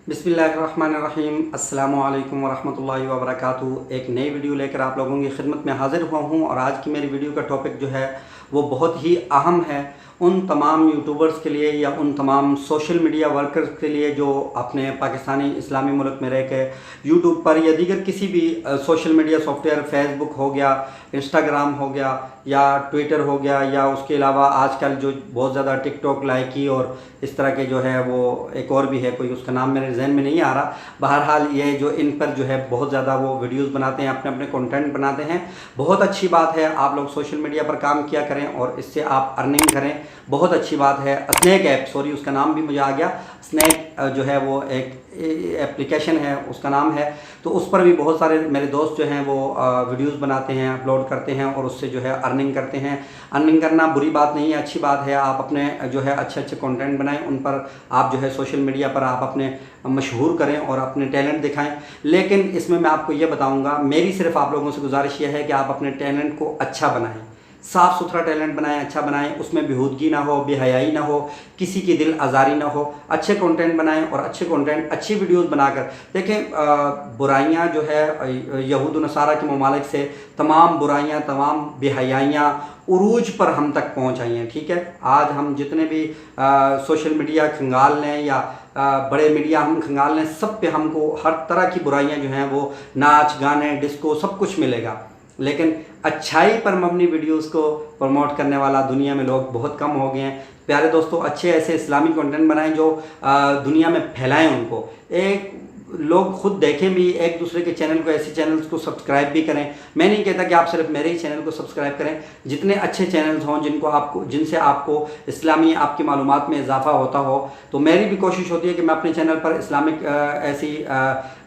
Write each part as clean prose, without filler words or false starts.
बिस्मिल्लाहिर्रहमानिर्रहीम। अस्सलामु अलैकुम वरहमतुल्लाहि वबरकातुहू। एक नई वीडियो लेकर आप लोगों की खिदमत में हाज़िर हुआ हूँ और आज की मेरी वीडियो का टॉपिक जो है वो बहुत ही अहम है उन तमाम यूट्यूबर्स के लिए या उन तमाम सोशल मीडिया वर्कर्स के लिए जो अपने पाकिस्तानी इस्लामी मुल्क में रह के यूट्यूब पर या दीगर किसी भी सोशल मीडिया सॉफ्टवेयर, फेसबुक हो गया, इंस्टाग्राम हो गया या ट्विटर हो गया या उसके अलावा आजकल जो बहुत ज़्यादा टिकटॉक, लाइकी और इस तरह के जो है वो एक और भी है, कोई उसका नाम मेरे जहन में नहीं आ रहा। बहरहाल ये जो इन पर जो है बहुत ज़्यादा वो वीडियोस बनाते हैं, अपने अपने कंटेंट बनाते हैं। बहुत अच्छी बात है, आप लोग सोशल मीडिया पर काम किया करें और इससे आप अर्निंग करें, बहुत अच्छी बात है। स्नैक ऐप, सॉरी उसका नाम भी मुझे आ गया, स्नैक जो है वो एक एप्लीकेशन है, उसका नाम है। तो उस पर भी बहुत सारे मेरे दोस्त जो हैं वो वीडियोस बनाते हैं, अपलोड करते हैं और उससे जो है अर्निंग करते हैं। अर्निंग करना बुरी बात नहीं है, अच्छी बात है। आप अपने जो है अच्छे अच्छे कंटेंट बनाएं, उन पर आप जो है सोशल मीडिया पर आप अपने मशहूर करें और अपने टैलेंट दिखाएं। लेकिन इसमें मैं आपको ये बताऊंगा, मेरी सिर्फ आप लोगों से गुजारिश यह है कि आप अपने टैलेंट को अच्छा बनाएं, साफ़ सुथरा टैलेंट बनाएं, अच्छा बनाएं, उसमें बेहूदगी ना हो, बेहयाई ना हो, किसी की दिल आज़ारी ना हो। अच्छे कंटेंट बनाएं और अच्छे कंटेंट, अच्छी वीडियोस बनाकर देखें। बुराइयां जो है यहूद नसारा के ममालिक से तमाम बुराइयां, तमाम बेहयाइयाँ उरूज पर हम तक पहुँच आई हैं। ठीक है, आज हम जितने भी सोशल मीडिया खंगाल लें या बड़े मीडिया हम खंगाल लें, सब पे हमको हर तरह की बुराइयां जो हैं वो नाच गाने, डिस्को, सब कुछ मिलेगा। लेकिन अच्छाई पर मबनी वीडियोस को प्रमोट करने वाला दुनिया में लोग बहुत कम हो गए हैं। प्यारे दोस्तों, अच्छे ऐसे इस्लामिक कंटेंट बनाएं जो दुनिया में फैलाएं उनको। एक लोग खुद देखें भी, एक दूसरे के चैनल को, ऐसे चैनल्स को सब्सक्राइब भी करें। मैं नहीं कहता कि आप सिर्फ मेरे ही चैनल को सब्सक्राइब करें, जितने अच्छे चैनल्स हों जिनसे आपको इस्लामी आपकी मालूमात में इजाफा होता हो। तो मेरी भी कोशिश होती है कि मैं अपने चैनल पर इस्लामिक ऐसी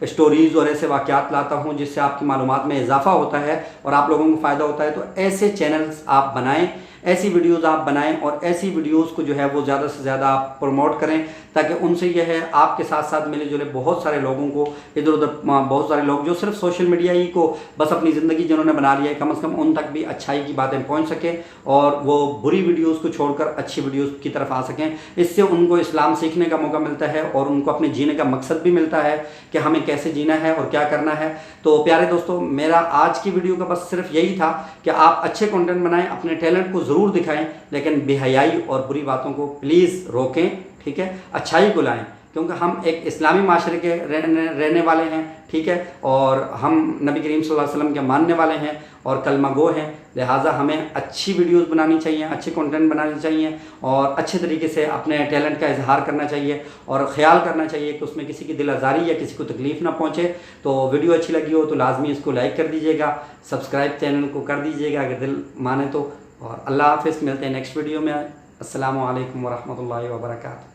स्टोरीज़ और ऐसे वाक़यात लाता हूँ जिससे आपकी मालूमात में इजाफा होता है और आप लोगों को फ़ायदा होता है। तो ऐसे चैनल्स आप बनाएँ, ऐसी वीडियोस आप बनाएं और ऐसी वीडियोस को जो है वो ज़्यादा से ज़्यादा आप प्रमोट करें, ताकि उनसे यह है आपके साथ साथ मिले जुले बहुत सारे लोगों को, इधर उधर बहुत सारे लोग जो सिर्फ सोशल मीडिया ही को बस अपनी ज़िंदगी जिन्होंने बना लिया है, कम से कम उन तक भी अच्छाई की बातें पहुंच सकें और वो बुरी वीडियोस को छोड़कर अच्छी वीडियोस की तरफ आ सकें। इससे उनको इस्लाम सीखने का मौका मिलता है और उनको अपने जीने का मकसद भी मिलता है कि हमें कैसे जीना है और क्या करना है। तो प्यारे दोस्तों, मेरा आज की वीडियो का बस सिर्फ यही था कि आप अच्छे कंटेंट बनाएं, अपने टैलेंट को ज़रूर दिखाएं, लेकिन बेहयाई और बुरी बातों को प्लीज़ रोकें। ठीक है, अच्छाई को लाएं, क्योंकि हम एक इस्लामी माशरे के रहने वाले हैं। ठीक है, और हम नबी करीम सल्लल्लाहु अलैहि वसल्लम के मानने वाले हैं और कलमा गो हैं। लिहाजा हमें अच्छी वीडियोस बनानी चाहिए, अच्छे कंटेंट बनाने चाहिए और अच्छे तरीके से अपने टैलेंट का इजहार करना चाहिए और ख़्याल करना चाहिए कि उसमें किसी की दिल आज़ारी या किसी को तकलीफ़ ना पहुँचे। तो वीडियो अच्छी लगी हो तो लाजमी इसको लाइक कर दीजिएगा, सब्सक्राइब चैनल को कर दीजिएगा अगर दिल माने तो। और अल्लाह हाफ़िज़, मिलते हैं नेक्स्ट वीडियो में। अस्सलामु अलैकुम वरहमतुल्लाहि वबरकातुहू।